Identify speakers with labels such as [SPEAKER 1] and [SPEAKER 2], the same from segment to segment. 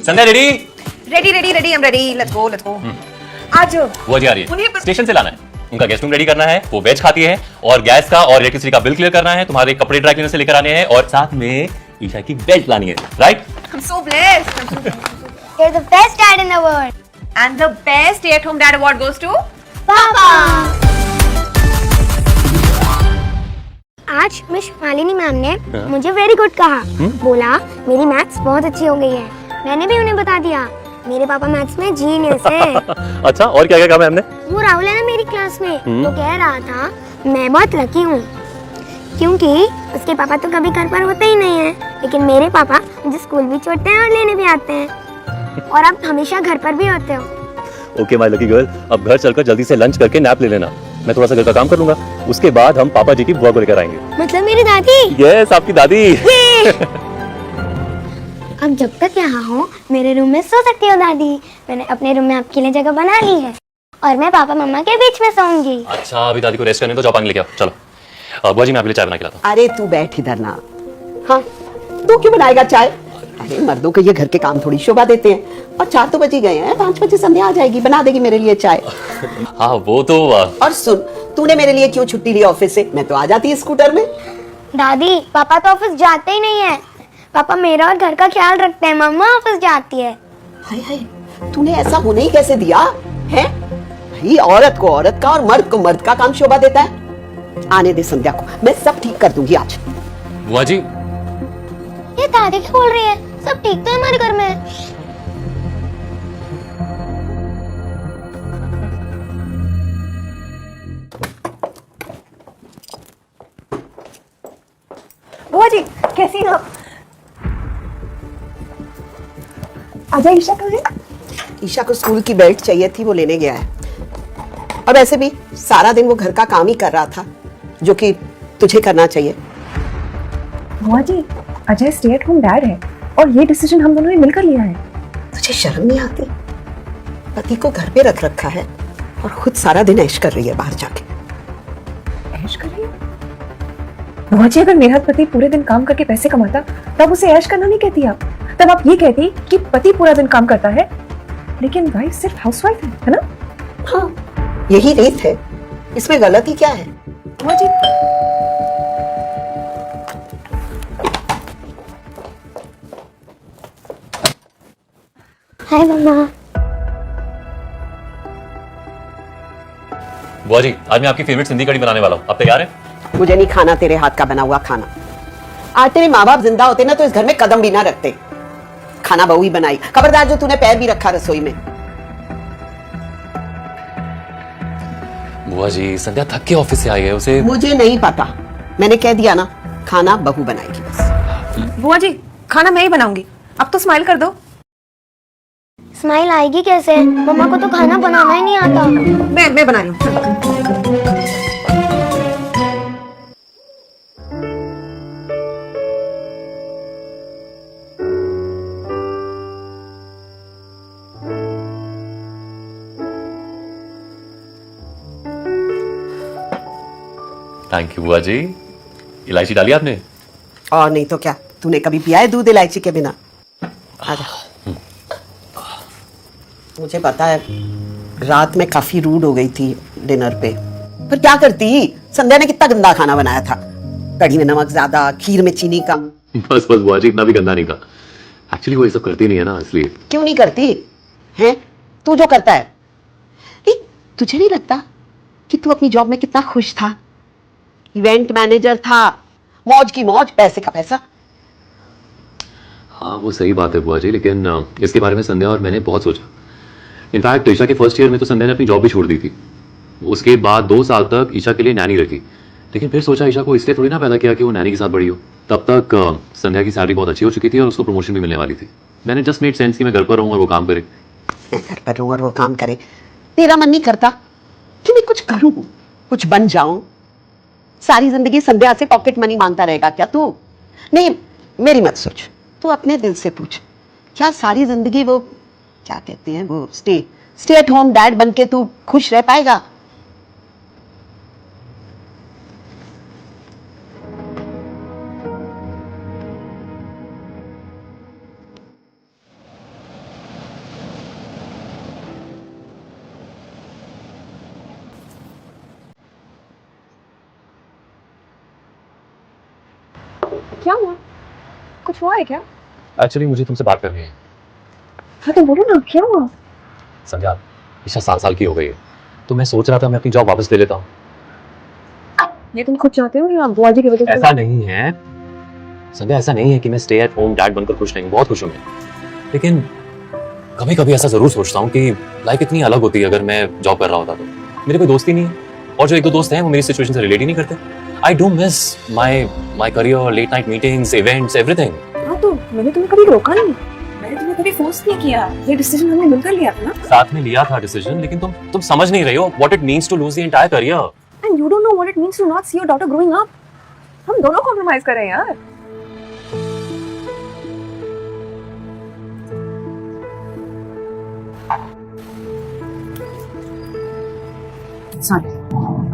[SPEAKER 1] Sandhya ready?
[SPEAKER 2] Ready ready ready, I am ready, let's go let's go. आज
[SPEAKER 1] वो जी आ रही है, स्टेशन से लाना है, उनका गेस्ट रूम रेडी करना है, वो वेज खाती है, और गैस का और इलेक्ट्रिसिटी का बिल क्लियर करना है, तुम्हारे कपड़े ड्राई क्लीनर से लेकर आने हैं, और साथ में ईशा की बेल्ट लानी है, right?
[SPEAKER 2] I'm so blessed.
[SPEAKER 3] You're the best dad in the world.
[SPEAKER 2] And the best stay-at-home dad award goes to
[SPEAKER 3] Papa. आज मिस मालिनी मैम ने मुझे वेरी गुड कहा। बोला मेरी मैथ्स बहुत अच्छी हो गई है। मैंने भी उन्हें बता दिया मेरे पापा मैथ्स में जीनियस है।
[SPEAKER 1] अच्छा, और क्या क्या कहा मैम ने?
[SPEAKER 3] वो राहुल है ना मेरी क्लास में, वो कह रहा था मैं बहुत लकी हूँ क्योंकि उसके पापा तो कभी घर पर होते ही नहीं है, लेकिन मेरे पापा मुझे स्कूल भी छोड़ते हैं और लेने भी आते हैं, और आप हमेशा घर पर भी होते हो।
[SPEAKER 1] ओके माय लकी गर्ल, अब घर चलकर जल्दी से लंच करके नैप ले लेना, मैं थोड़ा सा घर का काम कर लूंगा, उसके बाद हम पापा जी की बुआ को लेकर आएंगे।
[SPEAKER 3] मतलब मेरी दादी?
[SPEAKER 1] यस, आपकी दादी।
[SPEAKER 3] अब जब तक यहाँ हो मेरे रूम में सो सकती हो दादी। मैंने अपने रूम में आपके लिए जगह बना ली है और मैं पापा मम्मा के बीच में सोऊंगी।
[SPEAKER 1] अच्छा, अभी दादी को रेस्ट करने दो, जाओ पानी लेके आओ, चलो। बुआ जी, मैं आपके लिए चाय बना के लाता हूँ।
[SPEAKER 4] अरे तू बैठ इधर ना। हाँ, तू क्यों बनाएगा चाय? अरे मर्दों के ये घर के काम थोड़ी शोभा देते हैं। और 4 तो बज ही गए हैं, 5 बजे संध्या आ जाएगी, बना देगी मेरे लिए चाय।
[SPEAKER 1] हाँ वो तो
[SPEAKER 4] और सुन, तूने मेरे लिए क्यों छुट्टी ली ऑफिस से? मैं तो आ जाती स्कूटर में।
[SPEAKER 3] दादी पापा तो ऑफिस जाते ही नहीं है, पापा मेरा और घर का ख्याल रखते हैं, मम्मा ऑफिस जाती है।
[SPEAKER 4] हाय हाय, तूने ऐसा होने ही कैसे दिया है? भाई औरत को औरत का और मर्द को मर्द का काम शोभा देता है। आने दे संध्या को, मैं सब ठीक कर दूंगी आज।
[SPEAKER 1] बुआ जी,
[SPEAKER 3] ये दादी क्या बोल रही है? सब ठीक तो है हमारे घर में।
[SPEAKER 2] बुआ जी कैसी हैं आप? आजा, ईशा कहाँ है?
[SPEAKER 4] ईशा को स्कूल की बेल्ट चाहिए थी, वो लेने गया है। और वैसे भी सारा दिन वो घर का काम ही कर रहा था, जो कि तुझे करना चाहिए।
[SPEAKER 2] बुआ जी, Ajay stay at home dad है और ये डिसीजन हम दोनों ने मिलकर लिया है।
[SPEAKER 4] तुझे शर्म नहीं आती? पति को घर पे रख रखा है और खुद सारा दिन ऐश कर रही है बाहर जाके।
[SPEAKER 2] ऐश कर रही है? बुआ जी, अगर मेरा पति पूरे दिन काम करके पैसे कमाता तब उसे ऐश करना नहीं कहती आप, तब आप ये कहती कि पति पूरा दिन काम करता है लेकिन वाइफ सिर्फ हाउसवाइफ है ना?
[SPEAKER 4] हाँ, यही रीत है, इसमें गलती क्या है?
[SPEAKER 2] बुआ जी,
[SPEAKER 3] हाय मम्मा।
[SPEAKER 1] बुआ जी, आज मैं आपकी फेवरेट सिंधी कढ़ी बनाने वाला हूँ, आप तैयार हैं?
[SPEAKER 4] मुझे नहीं खाना तेरे हाथ का बना हुआ खाना। आज तेरे माँ बाप जिंदा होते ना तो इस घर में कदम भी ना रखते। खाना बहू ही बनाई। खबरदार जो तूने पैर भी रखा रसोई में।
[SPEAKER 1] बुआ जी, संध्या थक के ऑफिस से आई है, उसे
[SPEAKER 4] मुझे नहीं पता, मैंने कह दिया ना, खाना बहू बनाएगी बस।
[SPEAKER 2] बुआ जी खाना मैं ही बनाऊंगी, अब तो स्माइल कर दो।
[SPEAKER 3] स्माइल आएगी कैसे? मम्मा को तो खाना बनाना ही नहीं आता।
[SPEAKER 2] मैं बना रही हूँ।
[SPEAKER 1] थैंक यू बुआ जी। इलायची डाली आपने?
[SPEAKER 4] और नहीं तो क्या, तूने कभी पिया है दूध इलायची के बिना? आजा। मुझे पता है रात में काफी रूड हो गई थी डिनर पे, पर क्या करती? संध्या ने कितना गंदा खाना बनाया था, कढ़ी में नमक ज्यादा, खीर में चीनी कम।
[SPEAKER 1] बस बस बुआ जी, इतना भी गंदा नहीं था। एक्चुअली वो ये सब करती नहीं है ना, इसलिए।
[SPEAKER 4] क्यों नहीं करती है? तू जो करता है। तुझे नहीं लगता कि तू अपनी जॉब में कितना खुश था? इवेंट मैनेजर था, मौज की मौज, पैसे का पैसा।
[SPEAKER 1] हाँ वो सही बात है बुआ जी, लेकिन इसके बारे में संध्या और मैंने बहुत सोचा। इनफैक्ट ईशा के फर्स्ट ईयर में तो संध्या ने अपनी जॉब भी छोड़ दी थी। उसके बाद 2 साल तक ईशा के लिए नैनी रखी, लेकिन फिर सोचा ईशा को इसलिए थोड़ी ना पैदा किया कि वो नैनी के साथ बड़ी हो। तब तक संध्या की सैलरी बहुत अच्छी हो चुकी थी और उसको प्रमोशन भी मिलने वाली थी। मैंने जस्ट मेड सेंस कि मैं घर पर रहूँ और वो काम करे।
[SPEAKER 4] मैं घर पर रहूं और वो काम करे? तेरा मन नहीं करता कि मैं कुछ करूं, कुछ बन जाऊं? सारी जिंदगी संध्या से पॉकेट मनी मांगता रहेगा क्या तू? नहीं, मेरी मत सोच, तू अपने दिल से पूछ, क्या सारी जिंदगी वो क्या कहते हैं वो स्टे एट होम डैड बनके तू खुश रह पाएगा?
[SPEAKER 2] क्या हुआ? कुछ हुआ है क्या?
[SPEAKER 1] एक्चुअली मुझे तुमसे बात करनी है।
[SPEAKER 2] हाँ तो बोलो ना, क्या हुआ?
[SPEAKER 1] संध्या, ईशा 7 साल की हो गई है, तो मैं सोच रहा था मैं अपनी जॉब वापस ले लेता हूँ।
[SPEAKER 2] ये तुम खुद चाहते हो या बुआ जी की वजह से?
[SPEAKER 1] ऐसा नहीं है संध्या, ऐसा नहीं है कि मैं स्टे एट होम डैड बनकर खुश नहीं हूँ, बहुत खुश हूँ मैं। लेकिन कभी कभी ऐसा जरूर सोचता हूँ कि लाइफ इतनी अलग होती है अगर मैं जॉब कर रहा होता तो। मेरे कोई दोस्त ही नहीं है, और जो एक दो दोस्त हैं वो मेरी सिचुएशन से रिलेट ही नहीं करते। I don't miss my career, late night meetings, events, everything.
[SPEAKER 2] हाँ तो मैंने तुम्हें कभी रोका नहीं, मैंने तुम्हें कभी फोर्स नहीं किया, ये डिसीजन हमने मिलकर लिया था ना।
[SPEAKER 1] साथ में लिया था डिसीजन, लेकिन तुम समझ नहीं रही हो what it means to lose the entire career.
[SPEAKER 2] And you don't know what it means to not see your daughter growing up. हम दोनों कॉम्प्रोमाइज कर रहे हैं यार। साथ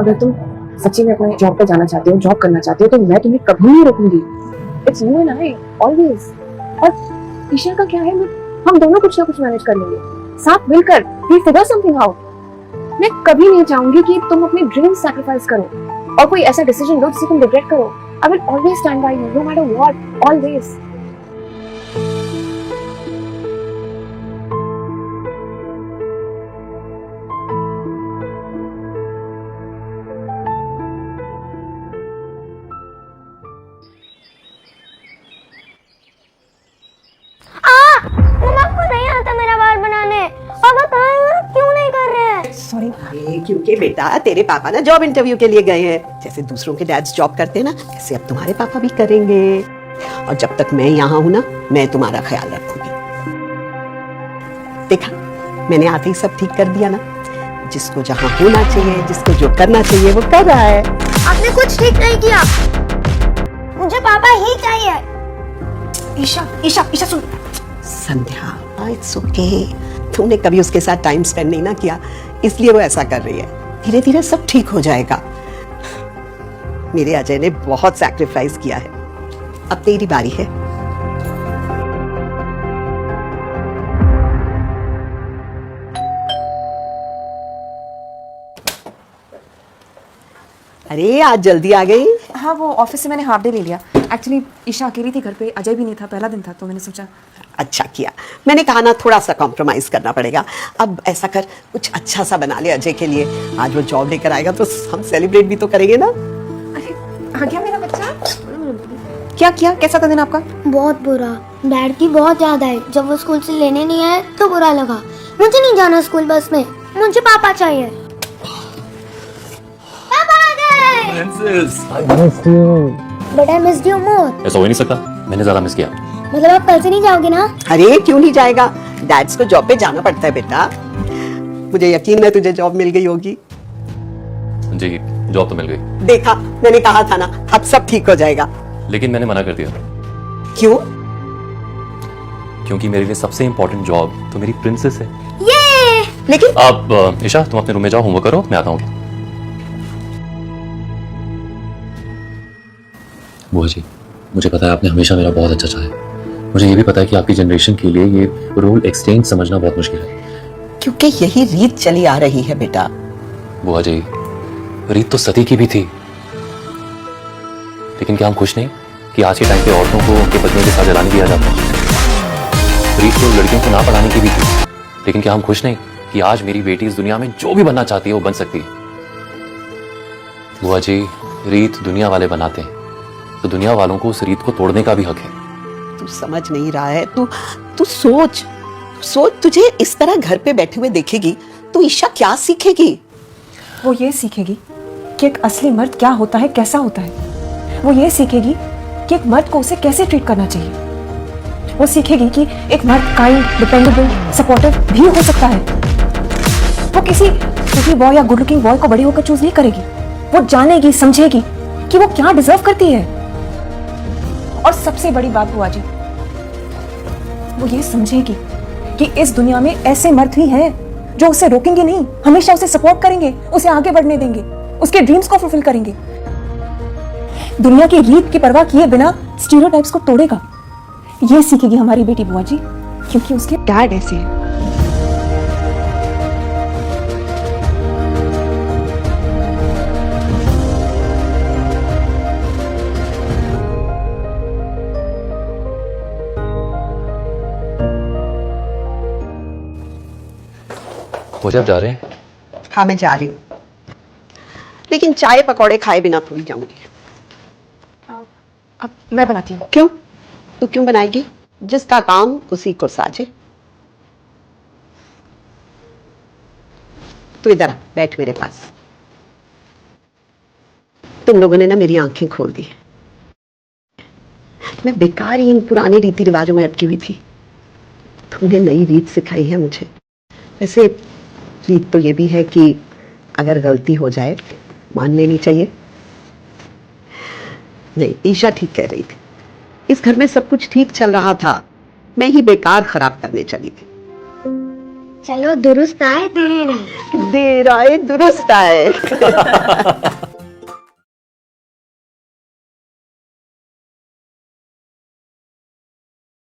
[SPEAKER 2] अगर तुम सच्ची में अपने जॉब पे जाना चाहते हो, जॉब करना चाहते हो, तो मैं तुम्हें कभी नहीं रोकूंगी। It's you and I always. और ईशा का क्या है, हम दोनों कुछ ना कुछ मैनेज कर लेंगे साथ मिलकर। We figure something out. मैं कभी नहीं चाहूंगी कि तुम अपने ड्रीम सैक्रिफाइस करो और कोई ऐसा डिसीजन लो जिसे तुम रिग्रेट करो। I will always stand by you no matter what, always.
[SPEAKER 3] मम्मा को नहीं आता मेरा बाल बनाने, और बताएं क्यों नहीं कर रहे हैं?
[SPEAKER 2] सॉरी।
[SPEAKER 4] अरे क्योंकि बेटा तेरे पापा ना जॉब इंटरव्यू के लिए गए हैं। जैसे दूसरों के डैड्स जॉब करते हैं ना, ऐसे अब तुम्हारे पापा भी करेंगे। और जब तक मैं यहाँ हूँ ना, मैं तुम्हारा ख्याल रखूंगी। देखा, मैंने आते ही सब ठीक कर दिया ना। जिसको जहाँ होना चाहिए, जिसको जो करना चाहिए वो कर रहा है।
[SPEAKER 3] आपने कुछ ठीक नहीं किया, मुझे पापा ही चाहिए।
[SPEAKER 2] ईशा ईशा ईशा सुन।
[SPEAKER 4] संध्या, इट्स ओके। तुमने कभी उसके साथ टाइम स्पेंड नहीं ना किया, इसलिए वो ऐसा कर रही है। धीरे धीरे सब ठीक हो जाएगा। मेरे अजय ने बहुत सैक्रिफाइस किया है, अब तेरी बारी है। अरे आज जल्दी आ गई।
[SPEAKER 2] हाँ वो ऑफिस से मैंने हाफ डे ले लिया। एक्चुअली ईशा अकेली थी घर पे, अजय भी नहीं था, पहला दिन था, तो मैंने सोचा।
[SPEAKER 4] अच्छा किया। मैंने कहा ना थोड़ा सा कॉम्प्रोमाइज करना पड़ेगा। अब ऐसा कर, कुछ अच्छा सा बना ले अजय के लिए। आज वो जॉब लेकर आएगा तो हम सेलिब्रेट भी तो करेंगे ना।
[SPEAKER 2] अरे आ गया मेरा बच्चा। क्या किया, कैसा था दिन आपका?
[SPEAKER 3] बहुत बुरा, डैड की बहुत याद आई। जब वो स्कूल से लेने नहीं आए तो बुरा लगा। मुझे नहीं जाना स्कूल बस में, मुझे पापा चाहिए। पापा आ गए। But I missed you more.
[SPEAKER 1] ऐसा हो ही नहीं सकता, मैंने ज्यादा मिस किया।
[SPEAKER 3] मतलब आप कल से नहीं जाओगे ना?
[SPEAKER 4] अरे क्यों नहीं जाएगा, डैड्स को जॉब पे जाना पड़ता है बेटा। मुझे यकीन है तुझे जॉब मिल गई होगी।
[SPEAKER 1] जी, जॉब तो मिल गई।
[SPEAKER 4] देखा, मैंने कहा था ना, अब सब ठीक हो जाएगा।
[SPEAKER 1] लेकिन मैंने मना कर दिया।
[SPEAKER 4] क्यों?
[SPEAKER 1] क्योंकि मेरे लिए सबसे इंपॉर्टेंट जॉब तो मेरी प्रिंसेस है।
[SPEAKER 3] ये
[SPEAKER 4] लेकिन
[SPEAKER 1] अब ईशा तुम अपने रूम में जाओ, होमवर्क करो, मैं आता हूँ। बुआ जी, मुझे पता है आपने हमेशा मेरा बहुत अच्छा चाहा है। मुझे ये भी पता है कि आपकी जनरेशन के लिए ये रोल एक्सचेंज समझना बहुत मुश्किल है।
[SPEAKER 4] क्योंकि यही रीत चली आ रही है बेटा।
[SPEAKER 1] बुआ जी, रीत तो सती की भी थी, लेकिन क्या हम खुश नहीं कि आज के टाइम पे औरतों को उनके पतियों के साथ जलाने दिया जाता है। रीत तो लड़कियों को ना पढ़ाने की भी थी, लेकिन क्या हम खुश नहीं कि आज मेरी बेटी इस दुनिया में जो भी बनना चाहती है वो बन सकती है। बुआ जी, रीत दुनिया वाले बनाते हैं, तो दुनिया वालों को उस रीत को तोड़ने का भी हक है।
[SPEAKER 4] तू समझ नहीं रहा है। तू सोच, तुझे इस तरह घर पे बैठे हुए देखेगी तो ईशा क्या सीखेगी?
[SPEAKER 2] वो ये सीखेगी कि एक असली मर्द क्या होता है, कैसा होता है। वो ये सीखेगी कि एक मर्द को उसे कैसे ट्रीट करना चाहिए। वो सीखेगी कि एक मर्द काइंड, डिपेंडेबल, सपोर्टिव भी हो सकता है। वो किसी प्रिटी बॉय या गुड लुकिंग बॉय को बड़ी होकर चूज नहीं करेगी। वो जानेगी, समझेगी कि वो क्या डिजर्व करती है। और सबसे बड़ी बात बुआ जी, वो ये समझेगी कि इस दुनिया में ऐसे मर्द भी हैं जो उसे रोकेंगे नहीं, हमेशा उसे सपोर्ट करेंगे, उसे आगे बढ़ने देंगे, उसके ड्रीम्स को फुलफिल करेंगे। दुनिया की रीत की परवाह किए बिना स्टीरियोटाइप्स को तोड़ेगा। ये सीखेगी हमारी बेटी बुआ जी, क्योंकि उसके डैड ऐसे हैं।
[SPEAKER 1] हो जाए, आप जा रहे हैं?
[SPEAKER 4] हाँ मैं जा रही हूँ, लेकिन चाय पकौड़े खाए बिना थोड़ी जाऊंगी।
[SPEAKER 2] अब मैं बनाती हूँ।
[SPEAKER 4] क्यों? तू क्यों बनाएगी? जिसका काम उसी को साजे। तू इधर आ, बैठ मेरे पास। तुम लोगों ने ना मेरी आंखें खोल दी। मैं बेकार ही इन पुराने रीति रिवाजों में अटकी हुई थी। तुमने नई रीत सिखाई है मुझे। वैसे रीत तो ये भी है कि अगर गलती हो जाए मान लेनी चाहिए। नहीं, ईशा ठीक कह रही थी। इस घर में सब कुछ ठीक चल रहा था, मैं ही बेकार खराब करने चली थी।
[SPEAKER 3] चलो दुरुस्त आए देर आए।
[SPEAKER 4] देर आए दुरुस्त आए।